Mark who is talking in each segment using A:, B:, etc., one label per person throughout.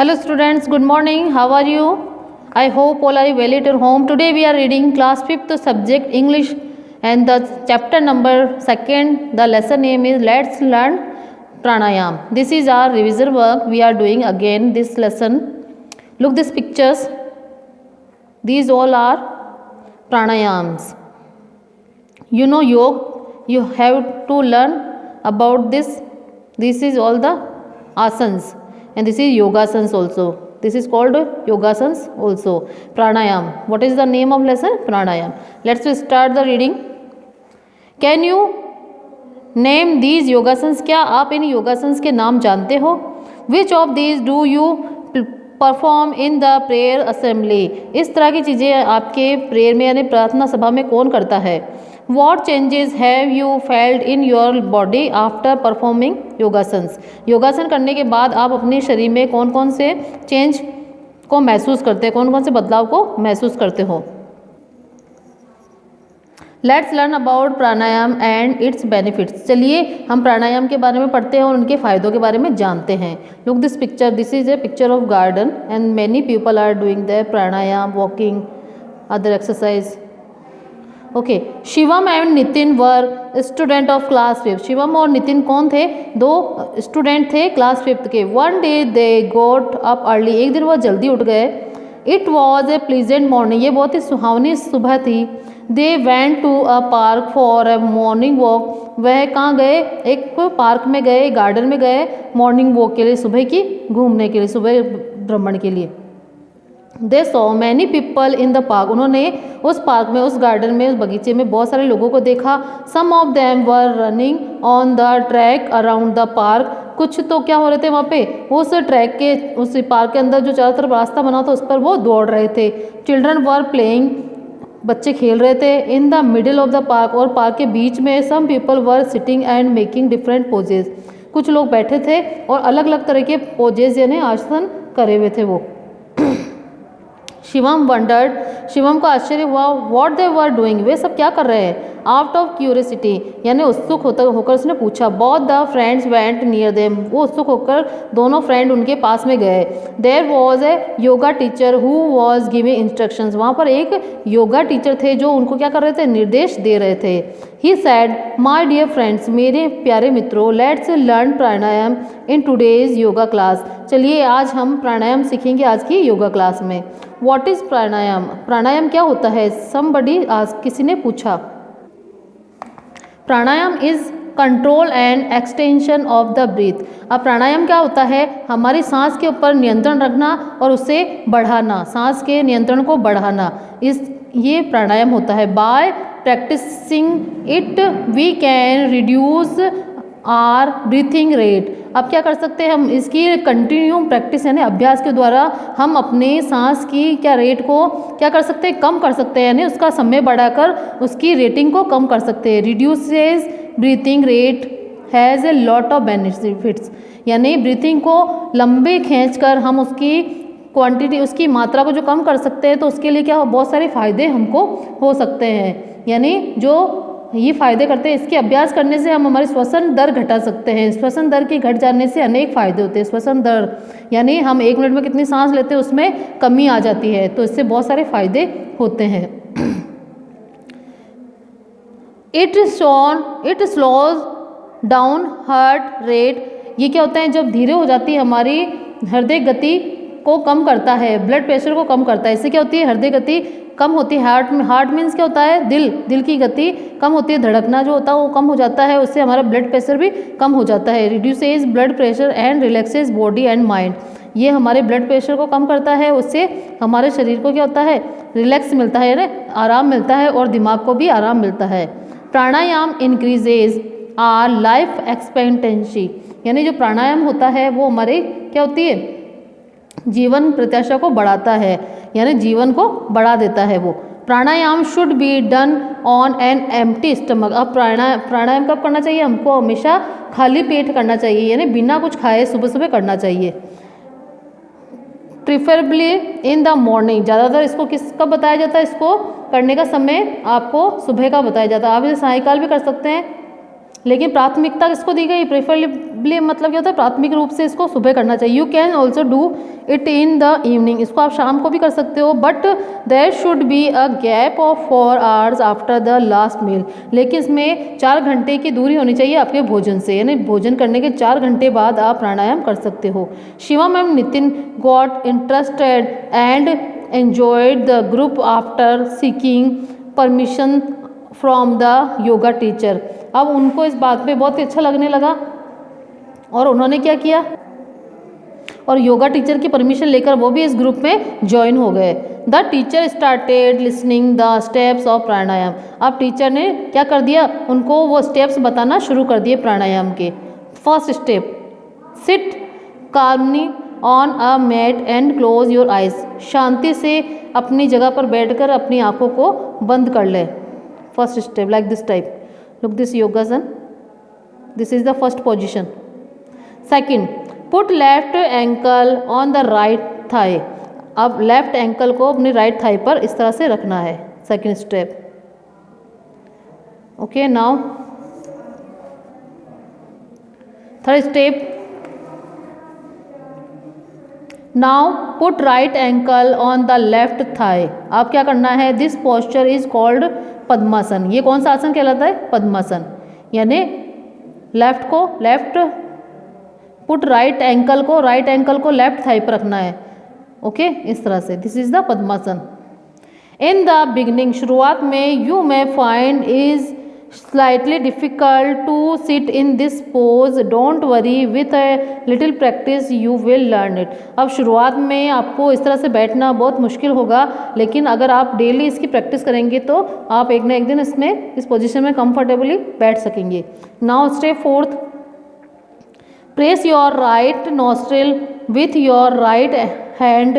A: Hello students, good morning. How are you? I hope all are well at your home. Today we are reading class 5th subject English and the chapter number 2nd. The lesson name is Let's Learn Pranayam. This is our revision work. We are doing again this lesson. Look these pictures. These all are pranayams. You know yoga, you have to learn about this. This is all the asanas. And this is yogasans also. This is called yogasans also. Pranayam. What is the name of lesson? Pranayam. Let's start the reading. Can you name these yogasans? क्या आप इन yogasans के नाम जानते हो? Which of these do you perform in the prayer assembly? इस तरह की चीज़ें आपके प्रेयर में यानी प्रार्थना सभा में कौन करता है? What changes have you felt in your body after performing yogasanas? योगासन करने के बाद आप अपने शरीर में कौन कौन से चेंज को महसूस करते हैं, कौन कौन से बदलाव को महसूस करते हो? Let's learn about pranayama and it's benefits. चलिए हम प्राणायाम के बारे में पढ़ते हैं और उनके फ़ायदों के बारे में जानते हैं. Look this picture. This is a picture of garden and many people are doing the pranayama, walking, other exercise. Okay. Shivam and Nitin were student of class 5. Shivam और नितिन कौन थे? दो स्टूडेंट थे क्लास 5 के. One day they got up early. एक दिन वह जल्दी उठ गए. It was a pleasant morning. ये बहुत ही सुहावनी सुबह थी. They went to a park for a morning walk. वह कहाँ गए? एक पार्क में गए, गार्डन में गए मॉर्निंग वॉक के लिए, सुबह की घूमने के लिए, सुबह भ्रमण के लिए. They saw many people in the park. उन्होंने उस पार्क में, उस गार्डन में, उस बगीचे में बहुत सारे लोगों को देखा. Some of them were running on the track around the park. कुछ तो क्या हो रहे थे वहाँ पे, उस ट्रैक के, उस पार्क के अंदर जो चारों तरफ रास्ता बना था उस पर वो दौड़ रहे थे. Children were playing. बच्चे खेल रहे थे. In the middle of the park. और पार्क के बीच में some people were sitting and making different poses. कुछ लोग बैठे थे और अलग अलग तरह के पोजेज यानी आसन करे हुए थे वो. शिवम वंडर्ड. शिवम को आश्चर्य हुआ. What they were doing. वे सब क्या कर रहे हैं? आउट ऑफ क्यूरियसिटी यानी उत्सुक होकर उसने पूछा. Both the friends went near them. वो उत्सुक होकर दोनों फ्रेंड उनके पास में गए. There was a yoga teacher who was giving instructions. वहाँ पर एक योगा टीचर थे जो उनको क्या कर रहे थे? निर्देश दे रहे थे. He said my dear friends. मेरे प्यारे मित्रों, let's learn pranayama in today's yoga class. चलिए आज हम प्राणायाम सीखेंगे आज की योगा क्लास में. What is pranayama? प्राणायाम क्या होता है? समबडी आज किसी ने पूछा. Pranayama is control and extension of the breath. अब प्राणायाम क्या होता है? हमारी सांस के ऊपर नियंत्रण रखना और उसे बढ़ाना, सांस के नियंत्रण को बढ़ाना, ये प्राणायाम होता है. By practising it we can reduce our breathing rate. अब क्या कर सकते हैं हम? इसकी कंटिन्यू प्रैक्टिस यानी अभ्यास के द्वारा हम अपने सांस की क्या रेट को क्या कर सकते हैं? कम कर सकते हैं, यानी उसका समय बढ़ाकर उसकी रेटिंग को कम कर सकते हैं. Reduces breathing rate has a lot of benefits. यानी ब्रीथिंग को लंबे खींचकर हम उसकी क्वांटिटी, उसकी मात्रा को जो कम कर सकते हैं, तो उसके लिए क्या बहुत सारे फायदे हमको हो सकते हैं. यानी जो ये फायदे करते हैं, इसके अभ्यास करने से हम हमारी श्वसन दर घटा सकते हैं. श्वसन दर के घट जाने से अनेक फायदे होते हैं. श्वसन दर यानी हम 1 मिनट में कितनी सांस लेते हैं उसमें कमी आ जाती है, तो इससे बहुत सारे फायदे होते हैं. It slows down heart rate. ये क्या होता है? जब धीरे हो जाती है हमारी हृदय गति को कम करता है, ब्लड प्रेशर को कम करता है. इससे क्या होती है? हृदय गति कम होती है. हार्ट मीन्स क्या होता है? दिल की गति कम होती है, धड़कना जो होता है वो कम हो जाता है. उससे हमारा ब्लड प्रेशर भी कम हो जाता है. Reduces blood pressure and relaxes body and mind. ये हमारे ब्लड प्रेशर को कम करता है. उससे हमारे शरीर को क्या होता है? रिलैक्स मिलता है, यानी आराम मिलता है, और दिमाग को भी आराम मिलता है. प्राणायाम इंक्रीजेज आर लाइफ एक्सपेक्टेंसी. यानी जो प्राणायाम होता है वो हमारे क्या होती है? जीवन प्रत्याशा को बढ़ाता है, यानी जीवन को बढ़ा देता है वो. Pranayama should be done on an empty stomach. अब प्राणायाम कब करना चाहिए? हमको हमेशा खाली पेट करना चाहिए, यानी बिना कुछ खाए सुबह सुबह करना चाहिए. Preferably in the morning. ज़्यादातर इसको कब बताया जाता है? इसको करने का समय आपको सुबह का बताया जाता है. आप इसे सायंकाल भी कर सकते हैं, लेकिन प्राथमिकता किसको दी गई? मतलब क्या होता है, प्राथमिक रूप से इसको सुबह करना चाहिए। You can also do it in the evening, इसको आप शाम को भी कर सकते हो, but there should be a gap of 4 hours after the last meal, लेकिन इसमें 4 घंटे की दूरी होनी चाहिए आपके भोजन से, यानी भोजन करने के 4 घंटे बाद आप प्राणायाम कर सकते हो। Shivam and Nitin got interested and enjoyed the group after seeking permission from the yoga teacher. अब उनको इस बात पे बहुत ही अच्छा लगने लगा और उन्होंने क्या किया, और योगा टीचर की परमिशन लेकर वो भी इस ग्रुप में ज्वाइन हो गए। The teacher started listening the steps of pranayama. अब टीचर ने क्या कर दिया, उनको वो स्टेप्स बताना शुरू कर दिए प्राणायाम के। First step, sit calmly on a mat and close your eyes, शांति से अपनी जगह पर बैठकर अपनी आंखों को बंद कर ले। First step like this type, look this yogasan, this is the first position. Second, put left ankle on the right thigh, अब लेफ्ट एंकल को अपनी राइट थाई पर इस तरह से रखना है। Second step, okay. Now third step, now put right ankle on the left thigh, अब क्या करना है, दिस पोस्चर इज कॉल्ड पद्मासन। ये कौन सा आसन कहलाता है, पद्मासन, यानी लेफ्ट को लेफ्ट, पुट राइट एंकल को लेफ्ट थाई पर रखना है, ओके, इस तरह से। This is the Padmasana. In the beginning, शुरुआत में, you may find is slightly difficult to sit in this pose, don't worry, with a little practice you will learn it. अब शुरुआत में आपको इस तरह से बैठना बहुत मुश्किल होगा, लेकिन अगर आप डेली इसकी प्रैक्टिस करेंगे तो आप एक ना एक दिन इसमें इस पोजीशन में कंफर्टेबली बैठ सकेंगे। Now step fourth, press your right nostril with your right hand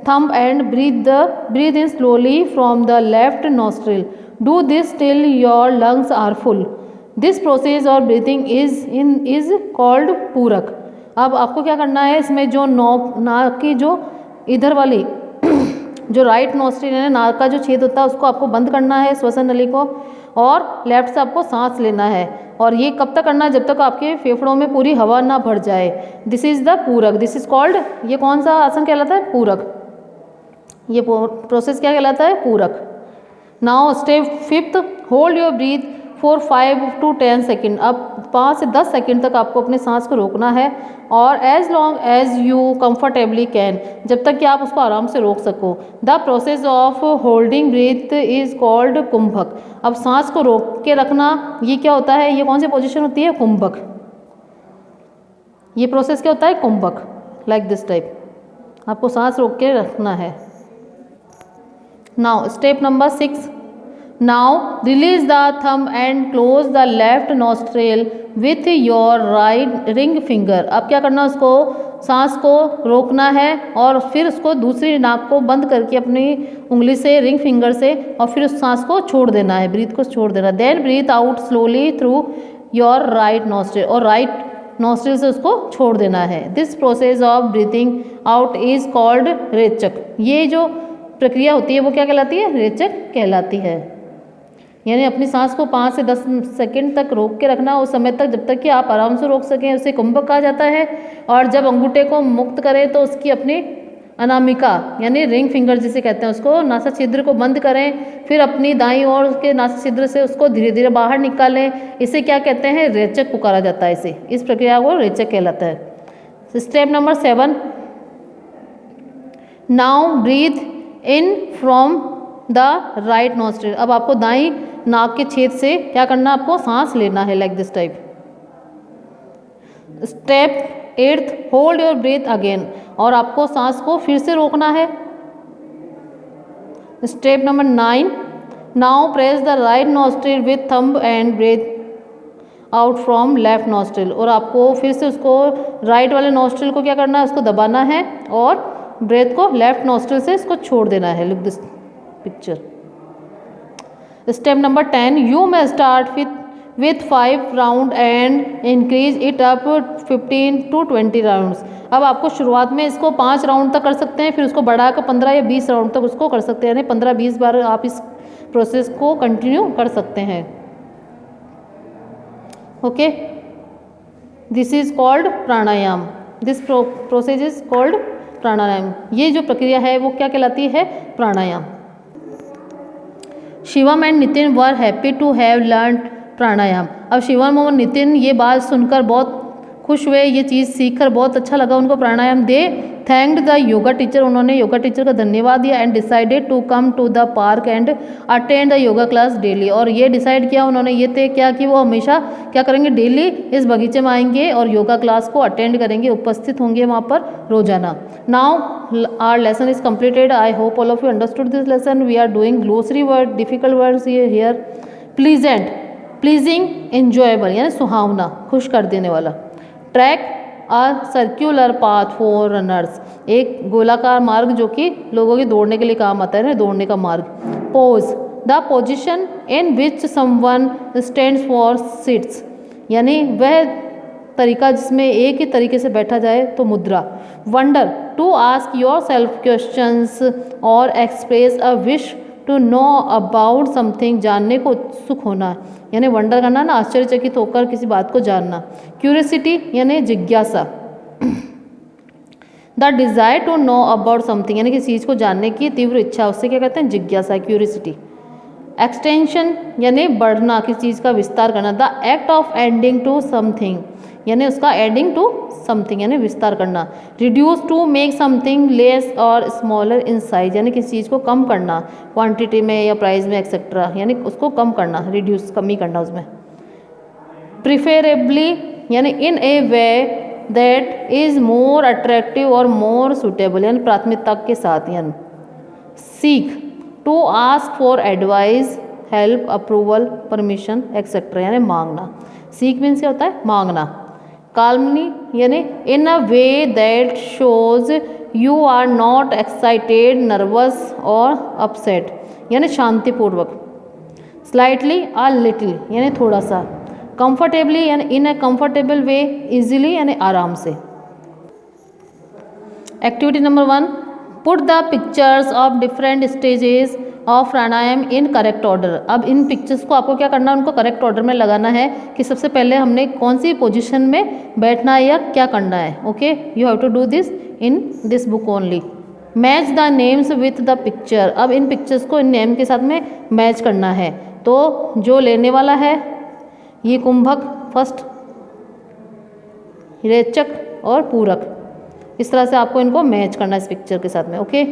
A: thumb and breathe in slowly from the left nostril, do this till your lungs are full. This process or breathing is called पूरक। अब आपको क्या करना है, इसमें जो नाक की जो इधर वाली जो राइट नॉस्ट्रिल है, नाक का जो छेद होता है, उसको आपको बंद करना है, श्वसन नली को, और लेफ्ट से आपको सांस लेना है। और ये कब तक करना है, जब तक आपके फेफड़ों में पूरी हवा ना भर जाए। दिस इज द पूरक, दिस इज कॉल्ड, ये कौन सा आसन कहलाता है, पूरक। ये प्रोसेस क्या कहलाता है, पूरक। Now step fifth, hold your breathe for 5 to 10 second. अब 5 से 10 सेकेंड तक आपको अपने सांस को रोकना है, और as long as you comfortably can, जब तक कि आप उसको आराम से रोक सको। The process of holding breath is called kumbhak. अब सांस को रोक के रखना, ये क्या होता है, ये कौन सी पोजीशन होती है, कुंभक। ये प्रोसेस क्या होता है, कुंभक, लाइक दिस टाइप, आपको सांस रोक के रखना है। Now step number 6, now release the thumb and close the left nostril with your right ring finger। अब क्या करना, उसको सांस को रोकना है और फिर उसको दूसरी नाक को बंद करके अपनी उंगली से, रिंग फिंगर से, और फिर उस सांस को छोड़ देना है, ब्रीथ को छोड़ देना। Then breath out slowly through your right nostril, और राइट नॉस्ट्रिल से उसको छोड़ देना है। This process of breathing out is called rechak. ये जो प्रक्रिया होती है वो क्या कहलाती है, रेचक कहलाती है। यानी अपनी सांस को 5 से 10 सेकंड तक रोक के रखना, उस समय तक जब तक कि आप आराम से रोक सकें, उसे कुंभक कहा जाता है। और जब अंगूठे को मुक्त करें तो उसकी अपनी अनामिका यानी रिंग फिंगर जिसे कहते हैं, उसको नासा छिद्र को बंद करें, फिर अपनी दाईं ओर के नासा छिद्र से उसको धीरे धीरे बाहर निकालें। इसे क्या कहते हैं, रेचक पुकारा जाता है। इसे, इस प्रक्रिया को रेचक कहलाता है। Step number 7, now breathe in from the right nostril. अब आपको दाईं नाक के छेद से क्या करना, आपको सांस लेना है, like this type. Step 8, hold your breath again, और आपको सांस को फिर से रोकना है। Step number 9, now press the right nostril with thumb and breathe out from left nostril, और आपको फिर से उसको राइट वाले नॉस्ट्रिल को क्या करना है, उसको दबाना है और ब्रेथ को लेफ्ट नॉस्ट्रिल से इसको छोड़ देना है। Look this picture. Step number 10, you may start with 5 round and increase it up 15 to 20 rounds. अब आपको शुरुआत में इसको 5 राउंड तक कर सकते हैं, फिर उसको बढ़ाकर 15 या 20 राउंड तक उसको कर सकते हैं, यानी 15-20 बार आप इस प्रोसेस को कंटिन्यू कर सकते हैं। Okay, this is called pranayama. This process is called pranayama. ये जो प्रक्रिया है वो क्या कहलाती है? प्राणायाम। Shivam and Nitin were happy to have learn pranayama. अब शिवम और नितिन ये बात सुनकर बहुत खुश हुए, ये चीज़ सीखकर बहुत अच्छा लगा उनको pranayama. They thanked the yoga teacher, उन्होंने योगा टीचर का धन्यवाद दिया। And decided to come to the park and attend the yoga class daily. और ये डिसाइड किया उन्होंने, ये तय किया कि वो हमेशा क्या करेंगे? डेली इस बगीचे में आएंगे और योगा क्लास को अटेंड करेंगे, उपस्थित होंगे वहाँ पर रोजाना। Now our lesson is completed. I hope all of you understood this lesson. We are doing glossary word, difficult words here. Pleasant, pleasing, enjoyable यानी सुहावना, खुश कर देने वाला। Track a circular path for runners, एक गोलाकार मार्ग जो कि लोगों के दौड़ने के लिए काम आता है ना, दौड़ने का मार्ग। Pose, the position in which someone stands for sits, यानी वह तरीका जिसमें एक ही तरीके से बैठा जाए तो मुद्रा। Wonder, to ask yourself questions और express a wish to know about something, जानने को उत्सुक होना, यानी वंडर करना ना, आश्चर्यचकित होकर किसी बात को जानना। क्यूरियोसिटी यानी जिज्ञासा। The desire to know about something, यानी किसी चीज़ को जानने की तीव्र इच्छा, उससे क्या कहते हैं? जिज्ञासा, क्यूरियोसिटी। एक्सटेंशन यानी बढ़ना, किसी चीज़ का विस्तार करना। The act of adding to something, यानी उसका एडिंग टू समथिंग यानी विस्तार करना। Reduce, to make something less और स्मॉलर इन साइज, यानी किसी चीज़ को कम करना, क्वांटिटी में या प्राइस में एक्सेट्रा, यानी उसको कम करना, रिड्यूस, कमी करना उसमें। प्रिफरेबली यानी in a way that is more attractive और मोर सुटेबल, यानी प्राथमिकता के साथ। यानी seek, to ask for advice, help, approval, permission etcetera, यानी मांगना। सीक मीन्स क्या होता है? मांगना। काल्मनी यानी in a way that shows you are not excited, nervous और अपसेट, यानी शांतिपूर्वक। स्लाइटली, अ लिटिल, यानी थोड़ा सा। कंफर्टेबली यानी in a comfortable way, easily यानी आराम से। Activity number 1, put the pictures of different stages of pranayama in correct order. अब इन पिक्चर्स को आपको क्या करना है? उनको करेक्ट ऑर्डर में लगाना है कि सबसे पहले हमने कौन सी पोजीशन में बैठना है या क्या करना है। Okay, you have to do this in this book only. Match the names with the picture, अब इन पिक्चर्स को इन नेम के साथ में मैच करना है। तो जो लेने वाला है ये कुंभक फर्स्ट, रेचक और पूरक, इस तरह से आपको इनको मैच करना है इस पिक्चर के साथ में। Okay,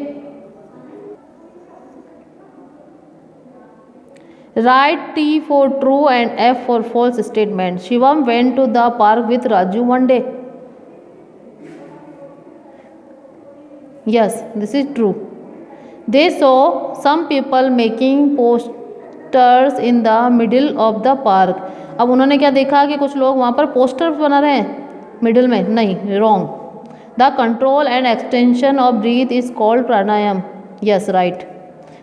A: write T for true and F for false statement. Shivam went to the park with Raju one day. Yes, this is true. They saw some people making posters in the middle of the park. अब उन्होंने क्या देखा कि कुछ लोग वहाँ पर posters बना रहे हैं मिडिल में, नहीं, wrong. The control and extension of breath is called pranayama. Yes, right.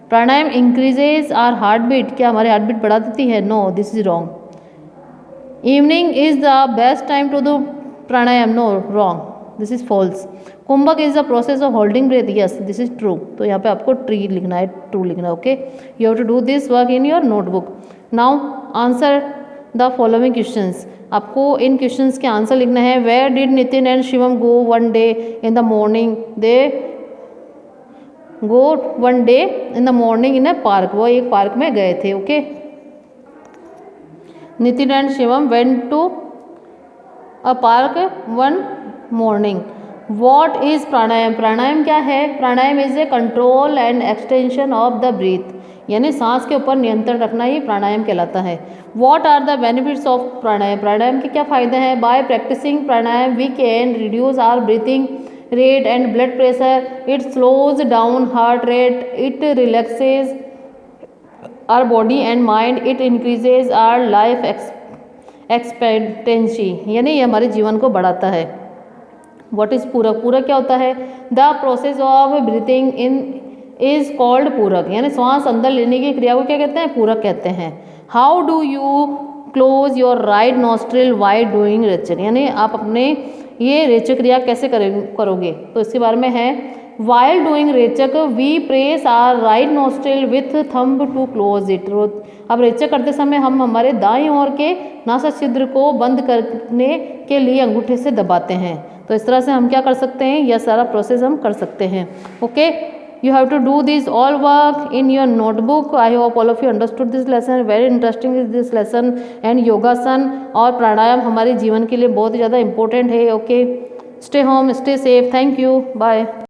A: Pranayama increases our heart beat, क्या हमारे हार्ट बीट बढ़ा देती है? No, this is wrong. Evening is the best time to do pranayama, no, wrong, this is false. Kumbhak is the process of holding breath, yes, this is true. तो यहाँ पे आपको tree लिखना है, ट्रू लिखना है। Okay, you have to do this work in your notebook. Now answer the following questions, आपको इन क्वेश्चंस के आंसर लिखना है। Where did Nitin and Shivam go one day in the morning? They go one day in the morning in a park, वो एक park में गए थे। Okay, Nitin and Shivam went to a park one morning. What is pranayama? प्राणायाम क्या है? प्राणायाम is a control and extension of the breath, यानी सांस के ऊपर नियंत्रण रखना ही प्राणायाम कहलाता है। What are the benefits of pranayama? प्राणायाम के क्या फायदे हैं? By practising pranayama we can reduce our breathing rate and blood pressure, it slows down heart rate, it relaxes our body and mind, it increases our life expectancy, यानी ये हमारे जीवन को बढ़ाता है। व्हाट इज पूरक? पूरक क्या होता है? The process of breathing in is called पूरक, यानी श्वास अंदर लेने की क्रिया को क्या कहते हैं? पूरक कहते हैं। How do you close your right nostril while doing rechak, यानी आप अपने ये रेचक क्रिया कैसे करोगे? तो इसके बारे में है while doing rechak we press our right nostril with thumb to close it. अब रेचक करते समय हम हमारे दाईं ओर के नासा छिद्र को बंद करने के लिए अंगूठे से दबाते हैं। तो इस तरह से हम क्या कर सकते हैं, यह सारा प्रोसेस हम कर सकते हैं। Okay, you have to do this all work in your notebook. I hope all of you understood this lesson. Very interesting is this lesson. and योगासन और प्राणायाम हमारे जीवन के लिए बहुत ही ज़्यादा इम्पोर्टेंट है। Okay, stay home, stay safe. Thank you. Bye.